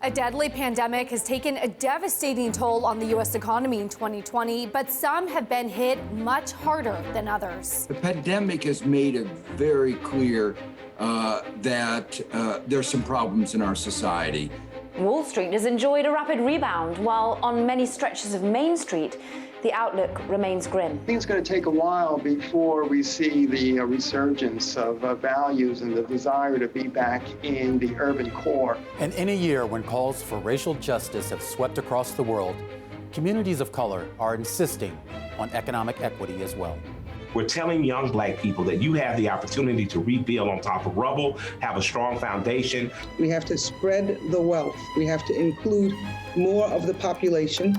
A deadly pandemic has taken a devastating toll on the U.S. economy in 2020, but some have been hit much harder than others. The pandemic has made it very clear that there's some problems in our society. Wall Street has enjoyed a rapid rebound, while on many stretches of Main Street, the outlook remains grim. I think it's going to take a while before we see the resurgence of values and the desire to be back in the urban core. And in a year when calls for racial justice have swept across the world, communities of color are insisting on economic equity as well. We're telling young black people that you have the opportunity to rebuild on top of rubble, have a strong foundation. We have to spread the wealth. We have to include more of the population.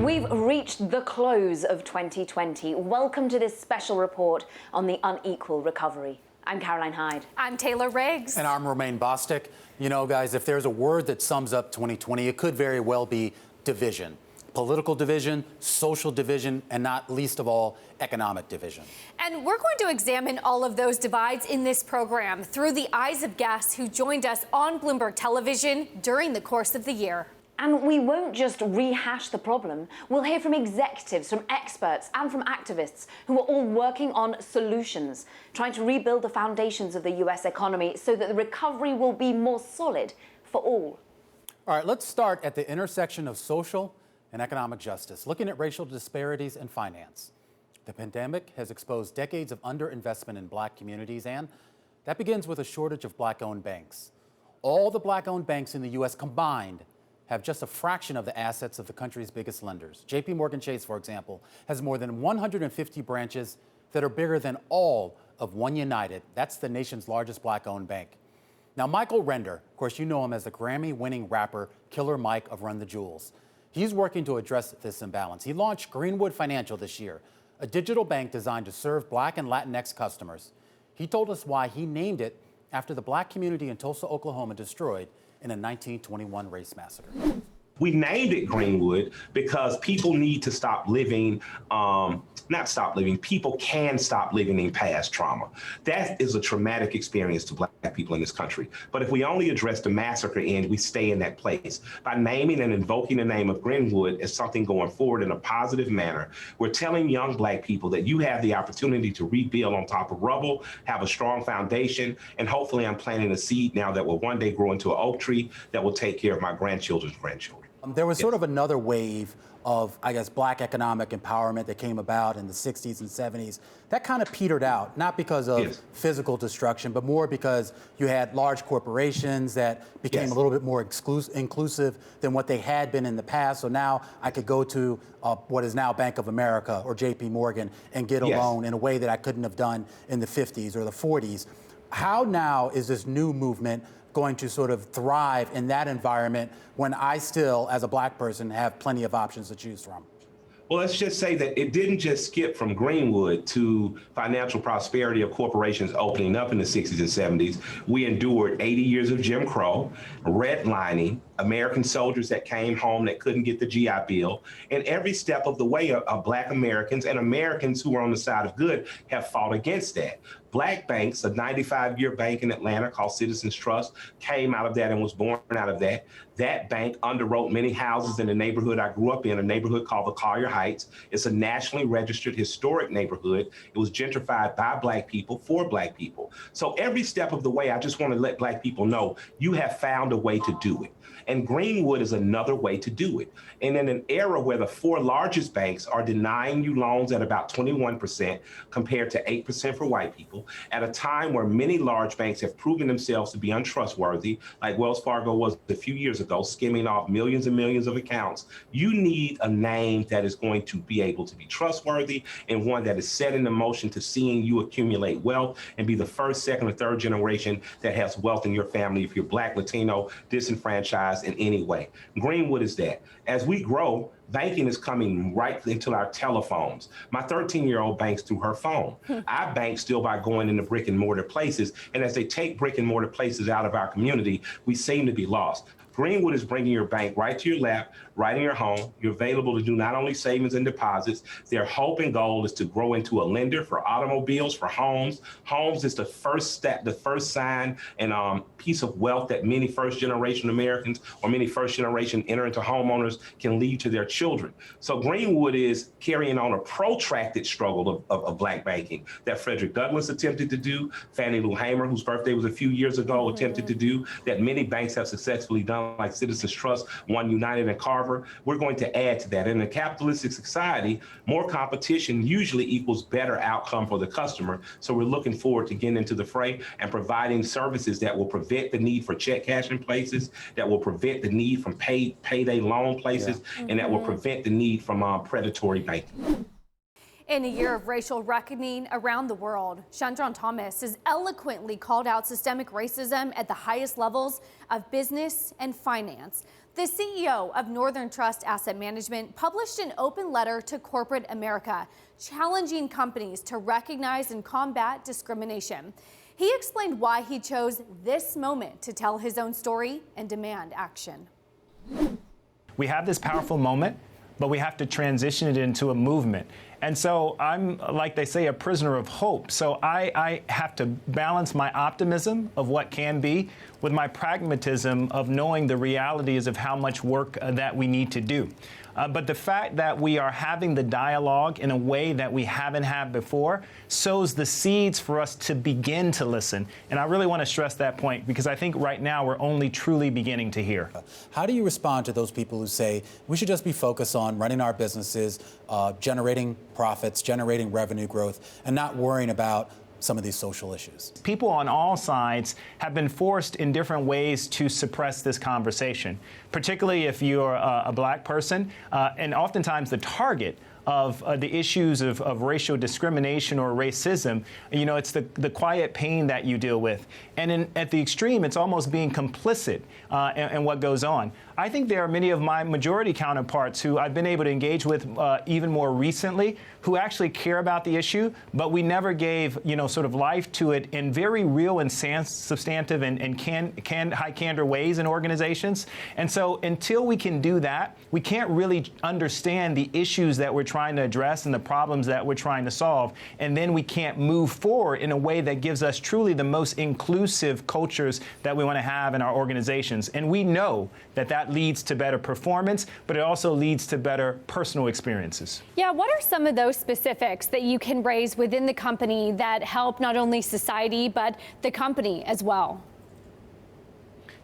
We've reached the close of 2020. Welcome to this special report on the unequal recovery. I'm Caroline Hyde. I'm Taylor Riggs. And I'm Romaine Bostic. You know, guys, if there's a word that sums up 2020, it could very well be division. Political division, social division, and not least of all, economic division. And we're going to examine all of those divides in this program through the eyes of guests who joined us on Bloomberg television during the course of the year. And we won't just rehash the problem. We'll hear from executives, from experts, and from activists who are all working on solutions, trying to rebuild the foundations of the U.S. economy so that the recovery will be more solid for all. All right, let's start at the intersection of social and economic justice, looking at racial disparities in finance. The pandemic has exposed decades of underinvestment in black communities, and that begins with a shortage of black-owned banks. All the black-owned banks in the U.S. combined have just a fraction of the assets of the country's biggest lenders. JP Chase, for example, has more than 150 branches that are bigger than all of One United. That's the nation's largest black-owned bank. Now, Michael Render, of course, you know him as the Grammy-winning rapper Killer Mike of Run the Jewels. He's working to address this imbalance. He launched Greenwood Financial this year, a digital bank designed to serve Black and Latinx customers. He told us why he named it after the black community in Tulsa, Oklahoma, destroyed in a 1921 race massacre. We named it Greenwood because people need to stop living, people can stop living in past trauma. That is a traumatic experience to black people in this country. But if we only address the massacre end, we stay in that place. By naming and invoking the name of Greenwood as something going forward in a positive manner, we're telling young black people that you have the opportunity to rebuild on top of rubble, have a strong foundation, and hopefully I'm planting a seed now that will one day grow into an oak tree that will take care of my grandchildren's grandchildren. There was sort of another wave of, I guess, black economic empowerment that came about in the 60s and 70s. That kind of petered out, not because of physical destruction, but more because you had large corporations that became a little bit more inclusive than what they had been in the past. So now I could go to what is now Bank of America or JP Morgan and get a loan in a way that I couldn't have done in the 50s or the 40s. How now is this new movement going to sort of thrive in that environment when I still, as a black person, have plenty of options to choose from? Well, let's just say that it didn't just skip from Greenwood to financial prosperity of corporations opening up in the 60s and 70s. We endured 80 years of Jim Crow, redlining, American soldiers that came home that couldn't get the GI Bill. And every step of the way of black Americans and Americans who are on the side of good have fought against that. Black banks, a 95-year bank in Atlanta called Citizens Trust, came out of that and was born out of that. That bank underwrote many houses in the neighborhood I grew up in, a neighborhood called the Collier Heights. It's a nationally registered historic neighborhood. It was gentrified by black people for black people. So every step of the way, I just want to let black people know you have found a way to do it. And Greenwood is another way to do it. And in an era where the four largest banks are denying you loans at about 21% compared to 8% for white people, at a time where many large banks have proven themselves to be untrustworthy, like Wells Fargo was a few years ago, skimming off millions and millions of accounts, you need a name that is going to be able to be trustworthy and one that is set in motion to seeing you accumulate wealth and be the first, second, or third generation that has wealth in your family if you're Black, Latino, disenfranchised in any way. Greenwood is that. As we grow, banking is coming right into our telephones. My 13-year-old banks through her phone. I bank still by going into brick and mortar places. And as they take brick and mortar places out of our community, we seem to be lost. Greenwood is bringing your bank right to your lap, right in your home. You're available to do not only savings and deposits. Their hope and goal is to grow into a lender for automobiles, for homes. Homes is the first step, the first sign and piece of wealth that many first-generation Americans or many first-generation enter into homeowners can leave to their children. So Greenwood is carrying on a protracted struggle of Black banking that Frederick Douglass attempted to do, Fannie Lou Hamer, whose birthday was a few years ago, attempted to do, that many banks have successfully done, like Citizens Trust, One United, and Carver. We're going to add to that. In a capitalistic society, more competition usually equals better outcome for the customer. So we're looking forward to getting into the fray and providing services that will prevent the need for check cashing places, that will prevent the need from payday loan places, and that will prevent the need from predatory banking. In a year of racial reckoning around the world, Chandron Thomas has eloquently called out systemic racism at the highest levels of business and finance. The CEO of Northern Trust Asset Management published an open letter to corporate America, challenging companies to recognize and combat discrimination. He explained why he chose this moment to tell his own story and demand action. We have this powerful moment, but we have to transition it into a movement. And so I'm, like they say, a prisoner of hope. So I have to balance my optimism of what can be with my pragmatism of knowing the realities of how much work that we need to do. But the fact that we are having the dialogue in a way that we haven't had before sows the seeds for us to begin to listen. And I really want to stress that point because I think right now we're only truly beginning to hear. How do you respond to those people who say we should just be focused on running our businesses, generating profits, generating revenue growth, and not worrying about some of these social issues? People on all sides have been forced in different ways to suppress this conversation, particularly if you're a Black person, and oftentimes the target of the issues of racial discrimination or racism. You know, it's the quiet pain that you deal with. And at the extreme, it's almost being complicit in what goes on. I think there are many of my majority counterparts who I've been able to engage with even more recently who actually care about the issue, but we never gave, sort of life to it in very real and substantive and high candor ways in organizations. And so until we can do that, we can't really understand the issues that we're trying to address and the problems that we're trying to solve. And then we can't move forward in a way that gives us truly the most inclusive cultures that we want to have in our organizations. And we know that that leads to better performance, but it also leads to better personal experiences. Yeah, what are some of those specifics that you can raise within the company that help not only society, but the company as well?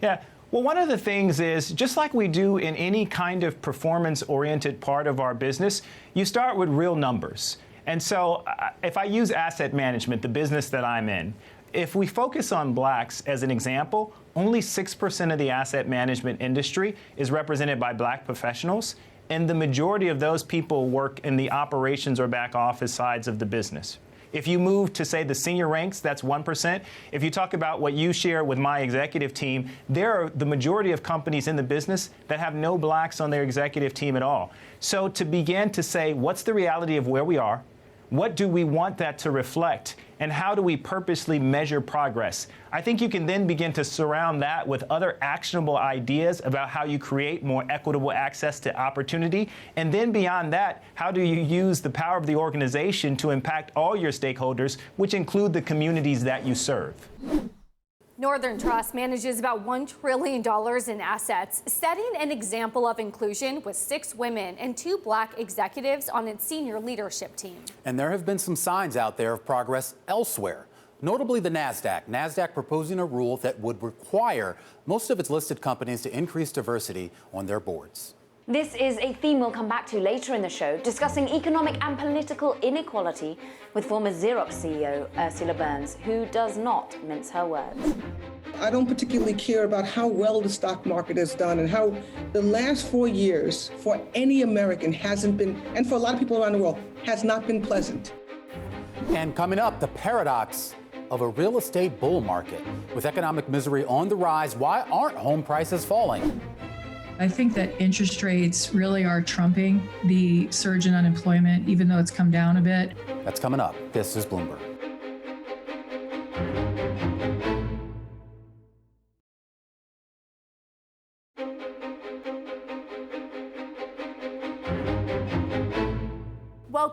Yeah. Well, one of the things is, just like we do in any kind of performance-oriented part of our business, you start with real numbers. And so if I use asset management, the business that I'm in, if we focus on Blacks as an example, only 6% of the asset management industry is represented by Black professionals, and the majority of those people work in the operations or back office sides of the business. If you move to, say, the senior ranks, that's 1%. If you talk about what you share with my executive team, there are the majority of companies in the business that have no Blacks on their executive team at all. So to begin to say, what's the reality of where we are? What do we want that to reflect? And how do we purposely measure progress? I think you can then begin to surround that with other actionable ideas about how you create more equitable access to opportunity. And then beyond that, how do you use the power of the organization to impact all your stakeholders, which include the communities that you serve? Northern Trust manages about $1 trillion in assets, setting an example of inclusion with 6 women and 2 Black executives on its senior leadership team. And there have been some signs out there of progress elsewhere, notably the NASDAQ proposing a rule that would require most of its listed companies to increase diversity on their boards. This is a theme we'll come back to later in the show, discussing economic and political inequality with former Xerox CEO Ursula Burns, who does not mince her words. I don't particularly care about how well the stock market has done and how the last 4 years for any American hasn't been, and for a lot of people around the world, has not been pleasant. And coming up, the paradox of a real estate bull market. With economic misery on the rise, why aren't home prices falling? I think that interest rates really are trumping the surge in unemployment, even though it's come down a bit. That's coming up. This is Bloomberg.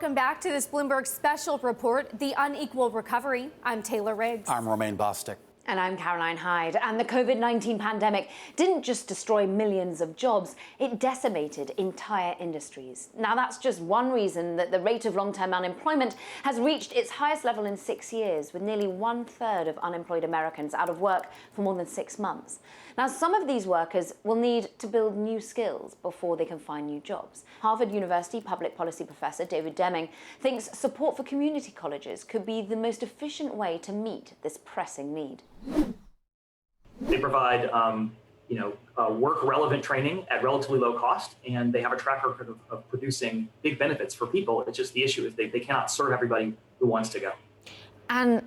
Welcome back to this Bloomberg special report, The Unequal Recovery. I'm Taylor Riggs. I'm Romaine Bostick. And I'm Caroline Hyde. And the COVID-19 pandemic didn't just destroy millions of jobs, it decimated entire industries. Now, that's just one reason that the rate of long-term unemployment has reached its highest level in 6 years, with nearly 1/3 of unemployed Americans out of work for more than 6 months. Now, some of these workers will need to build new skills before they can find new jobs. Harvard University public policy professor David Deming thinks support for community colleges could be the most efficient way to meet this pressing need. They provide, work-relevant training at relatively low cost, and they have a track record of producing big benefits for people. It's just the issue is they cannot serve everybody who wants to go. And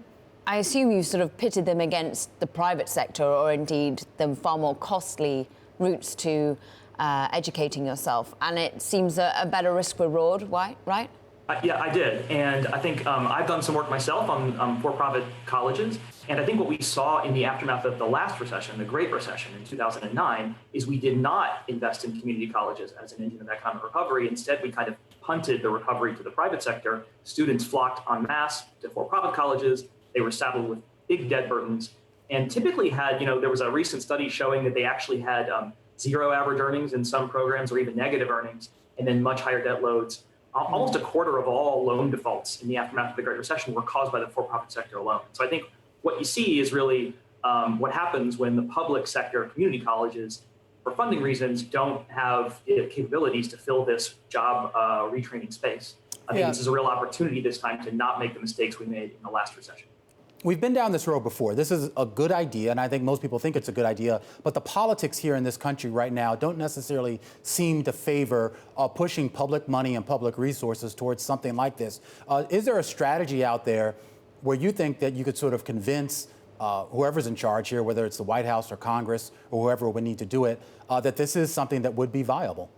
I assume you sort of pitted them against the private sector, or indeed the far more costly routes to educating yourself. And it seems a better risk-reward, right? Yeah, I did. And I think I've done some work myself on for-profit colleges. And I think what we saw in the aftermath of the last recession, the Great Recession in 2009, is we did not invest in community colleges as an engine of economic recovery. Instead, we kind of punted the recovery to the private sector. Students flocked en masse to for-profit colleges. They were saddled with big debt burdens and typically had, there was a recent study showing that they actually had zero average earnings in some programs or even negative earnings, and then much higher debt loads. Almost a quarter of all loan defaults in the aftermath of the Great Recession were caused by the for-profit sector alone. So I think what you see is really what happens when the public sector community colleges, for funding reasons, don't have the capabilities to fill this job retraining space. I think this is a real opportunity this time to not make the mistakes we made in the last recession. We've been down this road before. This is a good idea, and I think most people think it's a good idea, but the politics here in this country right now don't necessarily seem to favor pushing public money and public resources towards something like this. Is there a strategy out there where you think that you could sort of convince whoever's in charge here, whether it's the White House or Congress or whoever would need to do it, that this is something that would be viable?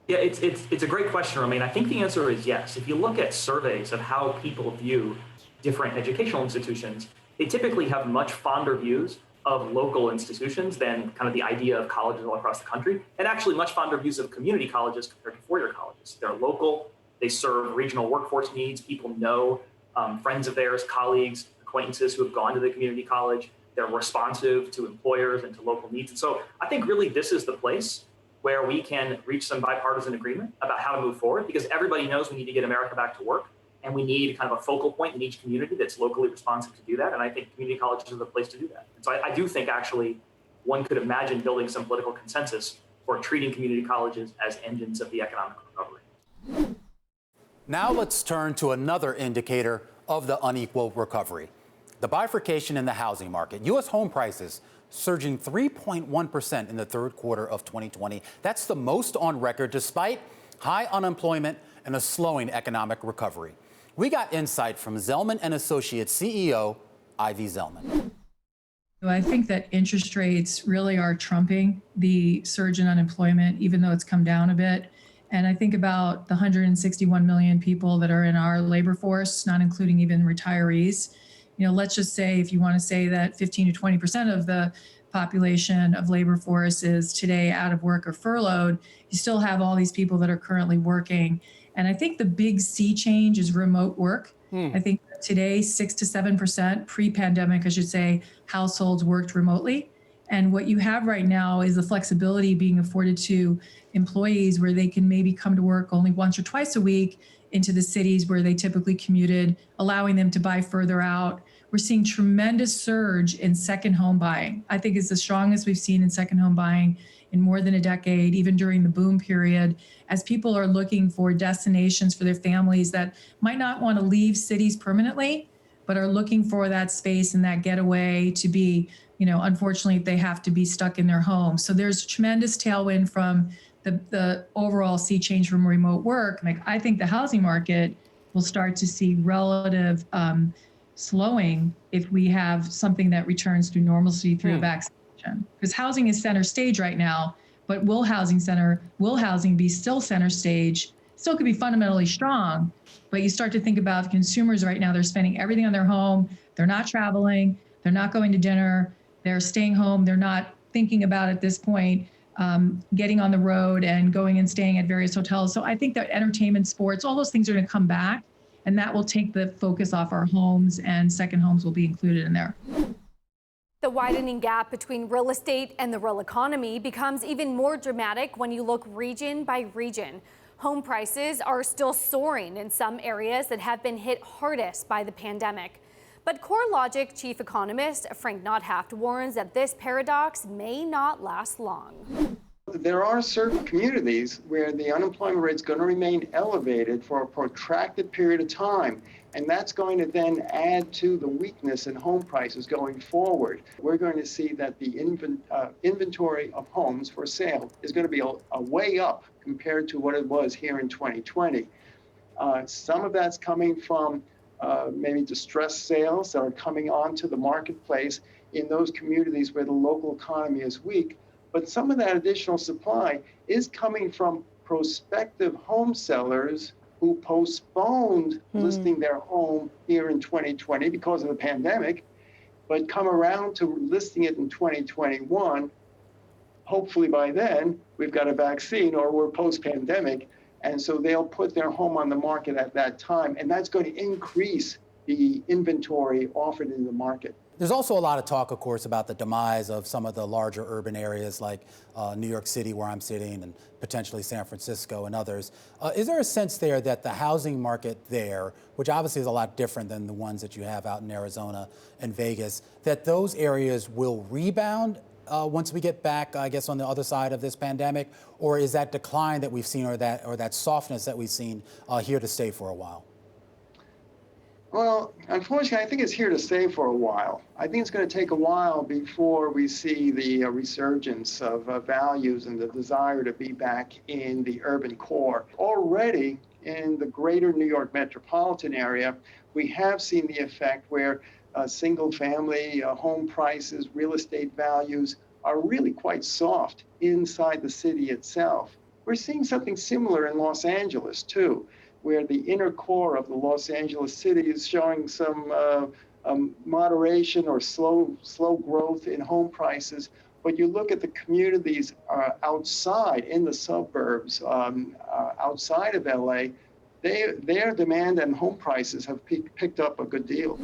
Yeah, it's a great question, Romaine. I think the answer is yes. If you look at surveys of how people view different educational institutions, they typically have much fonder views of local institutions than kind of the idea of colleges all across the country, and actually much fonder views of community colleges compared to four-year colleges. They're local, they serve regional workforce needs, people know friends of theirs, colleagues, acquaintances who have gone to the community college, they're responsive to employers and to local needs. And so I think really this is the place where we can reach some bipartisan agreement about how to move forward, because everybody knows we need to get America back to work. And we need kind of a focal point in each community that's locally responsive to do that. And I think community colleges are the place to do that. And so I do think actually one could imagine building some political consensus for treating community colleges as engines of the economic recovery. Now let's turn to another indicator of the unequal recovery, the bifurcation in the housing market. U.S. home prices surging 3.1% in the third quarter of 2020. That's the most on record despite high unemployment and a slowing economic recovery. We got insight from Zelman & Associates CEO Ivy Zelman. I think that interest rates really are trumping the surge in unemployment, even though it's come down a bit. And I think about the 161 million people that are in our labor force, not including even retirees. Let's just say, if you want to say that 15 to 20% of the population of labor force is today out of work or furloughed, you still have all these people that are currently working. And I think the big sea change is remote work. I think today 6 to 7%, pre-pandemic, I should say, households worked remotely. And what you have right now is the flexibility being afforded to employees where they can maybe come to work only once or twice a week into the cities where they typically commuted, allowing them to buy further out. We're seeing tremendous surge in second home buying. I think it's the strongest we've seen in second home buying in more than a decade, even during the boom period, as people are looking for destinations for their families that might not want to leave cities permanently, but are looking for that space and that getaway to be, unfortunately, they have to be stuck in their home. So there's tremendous tailwind from the overall sea change from remote work. I think the housing market will start to see relative slowing if we have something that returns to normalcy through a vaccination. Because housing is center stage right now, but will housing be still center stage? Still could be fundamentally strong, but you start to think about consumers right now, they're spending everything on their home, they're not traveling, they're not going to dinner, they're staying home, they're not thinking about at this point getting on the road and going and staying at various hotels. So I think that entertainment, sports, all those things are going to come back, and that will take the focus off our homes, and second homes will be included in there. The widening gap between real estate and the real economy becomes even more dramatic when you look region by region. Home prices are still soaring in some areas that have been hit hardest by the pandemic. But CoreLogic chief economist Frank Nothaft warns that this paradox may not last long. There are certain communities where the unemployment rate is going to remain elevated for a protracted period of time, and that's going to then add to the weakness in home prices going forward. We're going to see that the inventory of homes for sale is going to be a way up compared to what it was here in 2020. Some of that's coming from maybe distressed sales that are coming onto the marketplace in those communities where the local economy is weak. But some of that additional supply is coming from prospective home sellers who postponed listing their home here in 2020 because of the pandemic, but come around to listing it in 2021. Hopefully by then, we've got a vaccine or we're post-pandemic. And so they'll put their home on the market at that time. And that's going to increase the inventory offered in the market. There's also a lot of talk, of course, about the demise of some of the larger urban areas like New York City, where I'm sitting, and potentially San Francisco and others. Is there a sense there that the housing market there, which obviously is a lot different than the ones that you have out in Arizona and Vegas, that those areas will rebound once we get back, I guess, on the other side of this pandemic? Or is that decline that we've seen or that softness that we've seen here to stay for a while? Well, unfortunately, I think it's here to stay for a while. I think it's going to take a while before we see the resurgence of values and the desire to be back in the urban core. Already in the greater New York metropolitan area, we have seen the effect where single-family home prices, real estate values are really quite soft inside the city itself. We're seeing something similar in Los Angeles, too, where the inner core of the Los Angeles city is showing some moderation or slow growth in home prices. But you look at the communities outside, in the suburbs, outside of LA, their demand and home prices have picked up a good deal.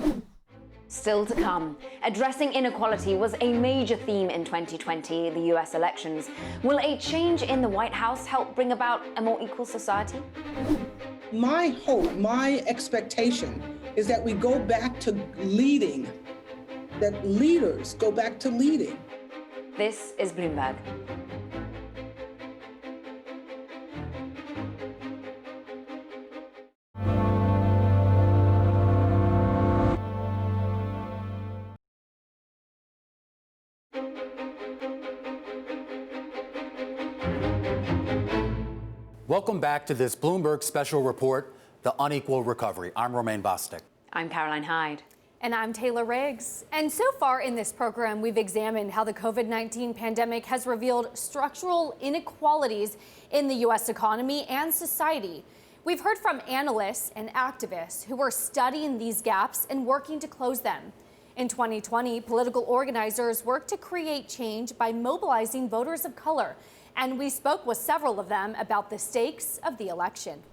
Still to come, addressing inequality was a major theme in 2020, the US elections. Will a change in the White House help bring about a more equal society? My hope, my expectation is that we go back to leading, that leaders go back to leading. This is Bloomberg. Welcome back to this Bloomberg special report, The Unequal Recovery. I'm Romaine Bostick. I'm Caroline Hyde. And I'm Taylor Riggs. And so far in this program, we've examined how the COVID-19 pandemic has revealed structural inequalities in the U.S. economy and society. We've heard from analysts and activists who are studying these gaps and working to close them. In 2020, political organizers worked to create change by mobilizing voters of color. And we spoke with several of them about the stakes of the election.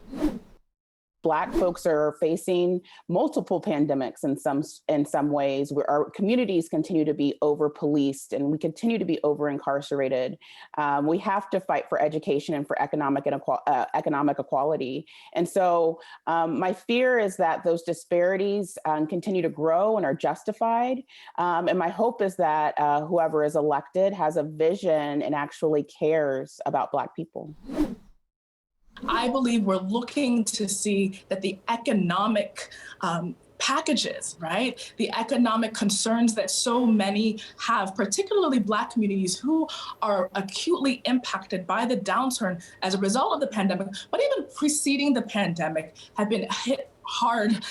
Black folks are facing multiple pandemics in some ways, where our communities continue to be over-policed and we continue to be over-incarcerated. We have to fight for education and for economic equality. And so my fear is that those disparities continue to grow and are justified. And my hope is that whoever is elected has a vision and actually cares about Black people. I believe we're looking to see that the economic packages, right? The economic concerns that so many have, particularly Black communities who are acutely impacted by the downturn as a result of the pandemic, but even preceding the pandemic, have been hit hard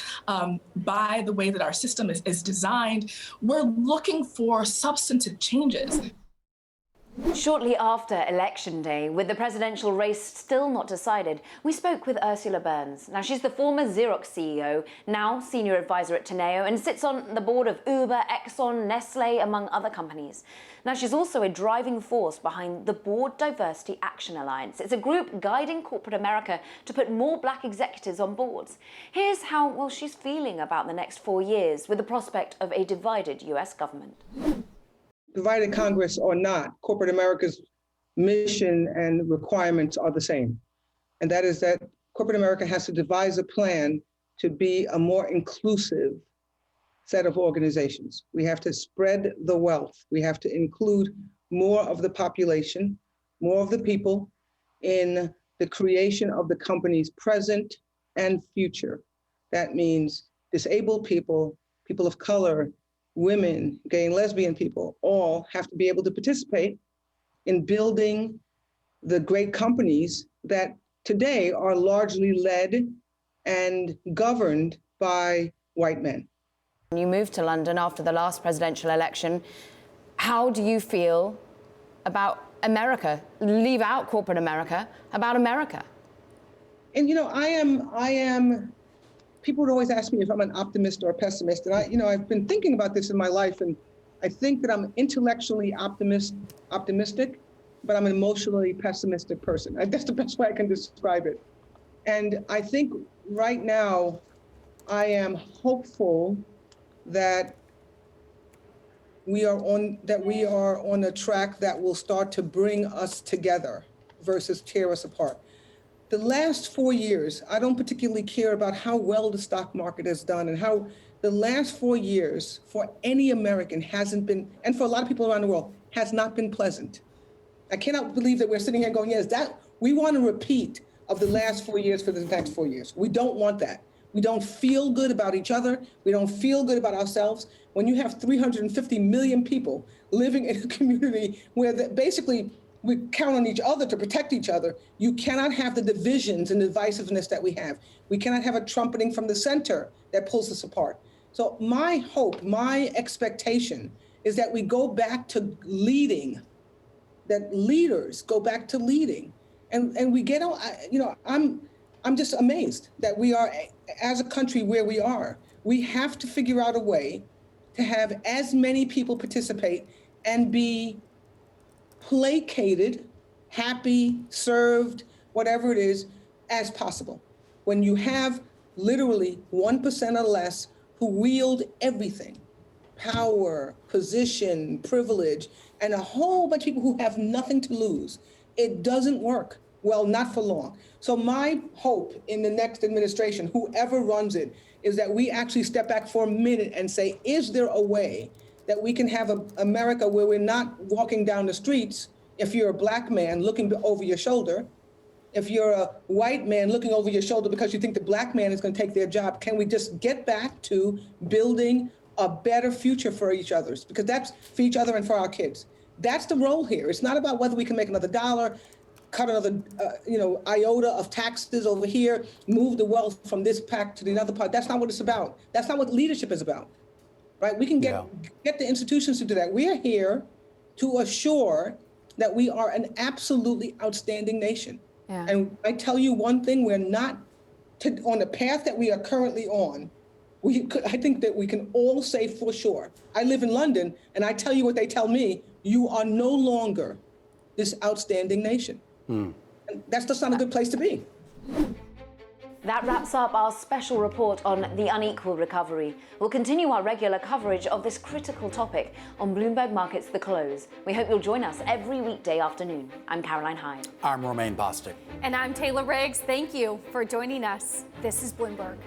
by the way that our system is designed. We're looking for substantive changes. Shortly after Election Day, with the presidential race still not decided, we spoke with Ursula Burns. Now, she's the former Xerox CEO, now senior advisor at Teneo, and sits on the board of Uber, Exxon, Nestle, among other companies. Now, she's also a driving force behind the Board Diversity Action Alliance. It's a group guiding corporate America to put more black executives on boards. Here's how well she's feeling about the next 4 years with the prospect of a divided US government. Divided Congress or not, corporate America's mission and requirements are the same. And that is that corporate America has to devise a plan to be a more inclusive set of organizations. We have to spread the wealth. We have to include more of the population, more of the people in the creation of the company's present and future. That means disabled people, people of color, women, gay and lesbian people, all have to be able to participate in building the great companies that today are largely led and governed by white men. You moved to London after the last presidential election. How do you feel about America? Leave out corporate America, about America. And I am. People would always ask me if I'm an optimist or a pessimist, and I've been thinking about this in my life, and I think that I'm intellectually optimistic, but I'm an emotionally pessimistic person. That's the best way I can describe it. And I think right now, I am hopeful that we are on a track that will start to bring us together versus tear us apart. The last 4 years, I don't particularly care about how well the stock market has done and how the last 4 years for any American hasn't been, and for a lot of people around the world, has not been pleasant. I cannot believe that we're sitting here going, yes, we want a repeat of the last 4 years for the next 4 years. We don't want that. We don't feel good about each other. We don't feel good about ourselves. When you have 350 million people living in a community where basically we count on each other to protect each other, you cannot have the divisions and divisiveness that we have. We cannot have a trumpeting from the center that pulls us apart. So my hope, my expectation is that we go back to leading, that leaders go back to leading. And we get, I'm just amazed that we are, as a country where we are, we have to figure out a way to have as many people participate and be placated, happy, served, whatever it is, as possible. When you have literally 1% or less who wield everything, power, position, privilege, and a whole bunch of people who have nothing to lose, it doesn't work. Well, not for long. So my hope in the next administration, whoever runs it, is that we actually step back for a minute and say, is there a way that we can have America where we're not walking down the streets, if you're a black man looking over your shoulder, if you're a white man looking over your shoulder because you think the black man is going to take their job, can we just get back to building a better future for each other? Because that's for each other and for our kids. That's the role here. It's not about whether we can make another dollar, cut another iota of taxes over here, move the wealth from this pack to the other part. That's not what it's about. That's not what leadership is about. Right? We can get the institutions to do that. We are here to assure that we are an absolutely outstanding nation. Yeah. And I tell you one thing, we're not on the path that we are currently on. I think that we can all say for sure. I live in London, and I tell you what they tell me, you are no longer this outstanding nation. And that's just not a good place to be. That wraps up our special report on the unequal recovery. We'll continue our regular coverage of this critical topic on Bloomberg Markets The Close. We hope you'll join us every weekday afternoon. I'm Caroline Hyde. I'm Romaine Bostick. And I'm Taylor Riggs. Thank you for joining us. This is Bloomberg.